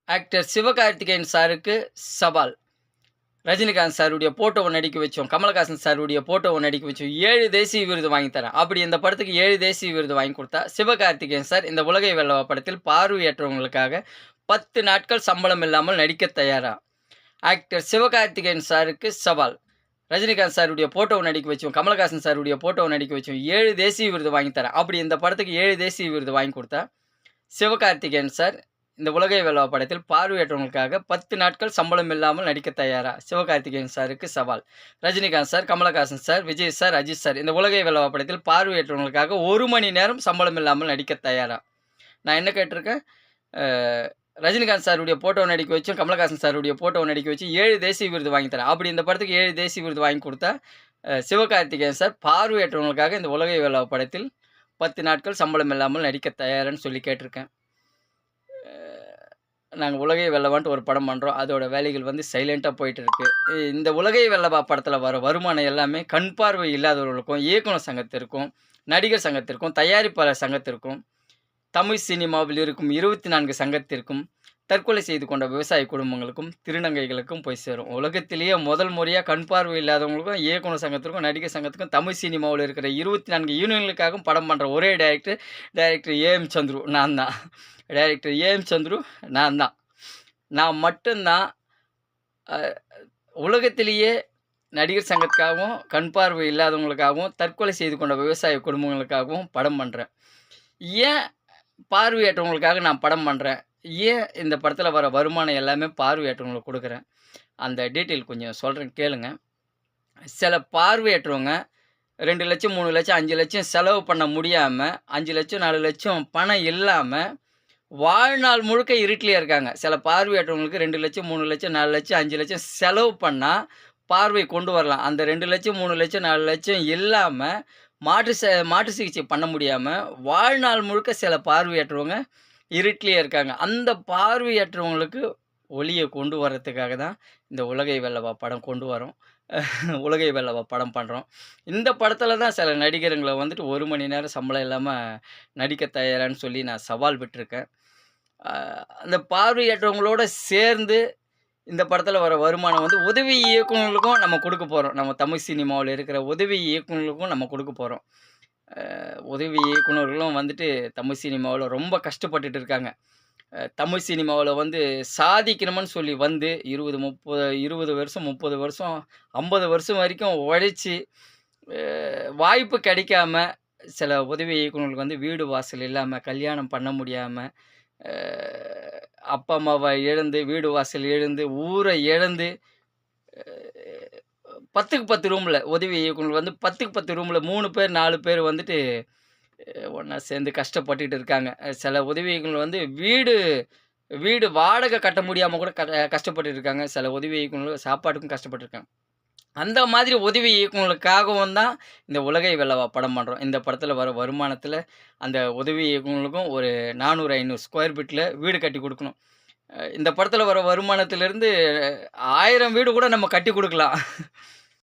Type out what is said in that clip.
Actor Sivakarthikeyan சாருக்கு சவால். ரஜினிகாந்த் சாருடைய போட்டோவ நடிக்க வச்சோம். கமலஹாசன் சாருடைய போட்டோவ நடிக்க வச்சோம். 7 தேசிய விருது வாங்கி தரேன். அப்படி இந்த படத்துக்கு 7 தேசிய விருது வாங்கி குடுத்தா, சிவகார்த்திகேயன் சார் இந்த உலகை வெல்லவா படத்தில் பார்வையற்றவங்களுக்காக 10 நாட்கள் சம்பளம் இல்லாமல் நடிக்க தயாரா? ஆக்டர் சிவகார்த்திகேயன் சாருக்கு சவால். ரஜினிகாந்த் சாருடைய போட்டோவ நடிக்க வச்சோம். கமலஹாசன் சாருடைய போட்டோவ நடிக்க வச்சோம். 7 தேசிய விருது வாங்கி தரேன். அப்படி இந்த படத்துக்கு 7 தேசிய விருது வாங்கி குடுத்தா, சிவகார்த்திகேயன் சார் இந்த உலகை வெல்லவா படத்தில் பார்வையற்றவங்களுக்காக 10 நாட்கள் சம்பளம் இல்லாமல் நடிக்க தயாரா? சிவகார்த்திகேயன் சாருக்கு சவால். Rajinikanth sir, Kamal Haasan sir, Vijay sir, Ajith sir இந்த உலகை வெல்லவா படத்தில் பார்வையற்றவங்களுக்காக 1 மணி நேரம் சம்பளம் இல்லாமல் நடிக்க தயாரா? நான் என்ன கேட்டிருக்கேன்? அ ரஜினிகாந்த் சாருடைய போட்டோவ நடிக்க வச்சும், கமலஹாசன் சாருடைய போட்டோவ நடிக்க வச்சு 7 தேசிய விருது வாங்கி தரேன். அப்படி இந்த படத்துக்கு 7 தேசிய விருது வாங்கி குடுத்தா, சிவகார்த்திகேயன் சார் பார்வையற்றவங்களுக்காக இந்த உலகை வெல்லவா படத்தில் 10 நாட்கள் சம்பளம் இல்லாமல் நடிக்க தயாரான்னு சொல்லி கேட்டிருக்கேன். நாங்க உலகை வெல்லவான்ட்டு ஒரு படம் பண்றோம். அதோட வேலைகள் வந்து சைலன்ட்டா போயிட்டு இருக்கு. இந்த உலகை வெல்லவா படத்துல வர வருமானம் எல்லாமே கண் பார்வை இல்லாதவர்களுக்கும், இயக்குனர் சங்கத்திற்கும், நடிகர் சங்கத்திற்கும், தயாரிப்பாளர் சங்கத்திற்கும், தமிழ் சினிமாவில் இருக்கும் 24 சங்கத்திற்கும், தற்கொலை செய்து கொண்ட விவசாய குடும்பங்களுக்கும், திருநங்கைகளுக்கும் போய் சேரும். உலகத்திலேயே முதல் முறையா கண் பார்வை இல்லாதவங்களுக்கும், இயக்குனர் சங்கத்திற்கும், நடிகர் சங்கத்துக்கும், தமிழ் சினிமாவுல இருக்கிற 24 யூனியன்களுக்காகவும் படம் பண்ற ஒரே டைரக்டர் ஏ.எம். சந்துரு நான் தான். Director a.m.. சந்துரு நான் தான். நான் மட்டும் தான் அ உலகத்திலேயே நடிகர் சங்கத்துக்காகவும், கண் பார்வை இல்லாதவங்களுக்காகவும், தற்கொலை செய்து கொண்ட விவசாய குடும்பங்களுக்காகவும் படம் பண்றேன். ஏன் பார்வையற்றவங்களுக்காக நான் படம் பண்றேன்? ஏன் இந்த படத்துல வர வருமானம் எல்லாமே பார்வையற்றவங்களுக்கு குடுக்குறேன்? அந்த டீட்டெயில் கொஞ்சம் சொல்றேன் கேளுங்க. சில பார்வையற்றவங்க 2,00,000, 3,00,000, 5,00,000 செலவு பண்ண முடியாம, 5,00,000, 4,00,000 பணம் இல்லாம, வாழ்நாள் முழுக்க இருட்டிலே இருக்காங்க. சில பார்வையற்றவங்களுக்கு 2,00,000, 3,00,000, 4,00,000, 5,00,000 செலவு பண்ணா பார்வை கொண்டு வரலாம். அந்த 2,00,000, 3,00,000, 4,00,000 இல்லாம மாற்று சிகிச்சை பண்ண முடியாம, வாழ்நாள் முழுக்க சில பார்வையற்றவங்க இருட்டிலே இருக்காங்க. அந்த பார்வையற்றவங்களுக்கு ஒளிய கொண்டு வரதுக்காக தான் இந்த உலகை வெல்லவா படம் கொண்டு வரோம். உலகை வெல்லவா படம் பண்றோம். இந்த படத்துல தான் சில நடிகருங்கள வந்துட்டு 1 மணி நேரம் சம்பளம் இல்லாம நடிக்க தயாரான்னு சொல்லி நான் சவால் விட்டுருக்கேன். அ அந்த பார்வையற்றவங்களோட சேர்ந்து இந்த படத்துல வர வருமானம் வந்து உதவி இயக்குனர்களுக்கும் நம்ம குடுக்க போறோம். நம்ம தமிழ் சினிமாவுல இருக்கிற உதவி இயக்குனர்களுக்கும் நம்ம குடுக்க போறோம். உதவி இயக்குனர்களும் வந்துட்டு தமிழ் சினிமாவுல ரொம்ப கஷ்டப்பட்டுட்டு இருக்காங்க. தமிழ் சினிமாவுல வந்து சாதிக்கணும்னு சொல்லி வந்து 20 வருஷம், 30 வருஷம், 50 வருஷம் வரைக்கும் உழைச்சு, வாய்ப்பு கிடைக்காம சில உதவி இயக்குனர்களுக்கு வந்து வீடு வாசல் இல்லாம, கல்யாணம் பண்ண முடியாம, அ அப்பா, அம்மாவ இழந்து, வீடு வாசல் இழந்து, ஊர இழந்து, 10க்கு 10 ரூம்ல உதவி இயக்குனர் வந்து 10க்கு 10 ரூம்ல 3 பேர், 4 பேர் வந்துட்டு ஒண்ணா சேர்ந்து கஷ்டப்பட்டுட்டு இருக்காங்க. சில உதவி இயக்குனர் வந்து வீடு வீடு வாடகை கட்ட முடியாம கூட கஷ்டப்பட்டுட்டு இருக்காங்க. சில உதவி இயக்குனர்கள் சாப்பாட்டுக்கும் கஷ்டப்பட்டு இருக்காங்க. அந்த மாதிரி உதவி இயக்குனர்களுக்காகவும் தான் இந்த உலகை வெல்லவா படம் பண்றோம். இந்த படத்துல வர வருமானத்துல அந்த உதவி இயக்குனர்களுக்கும் ஒரு 400, 500 ஸ்கொயர் ஃபீட்ல வீடு கட்டி குடுக்கணும். இந்த படத்துல வர வருமானத்திலிருந்து 1000 வீடு கூட நம்ம கட்டி குடுக்கலாம்.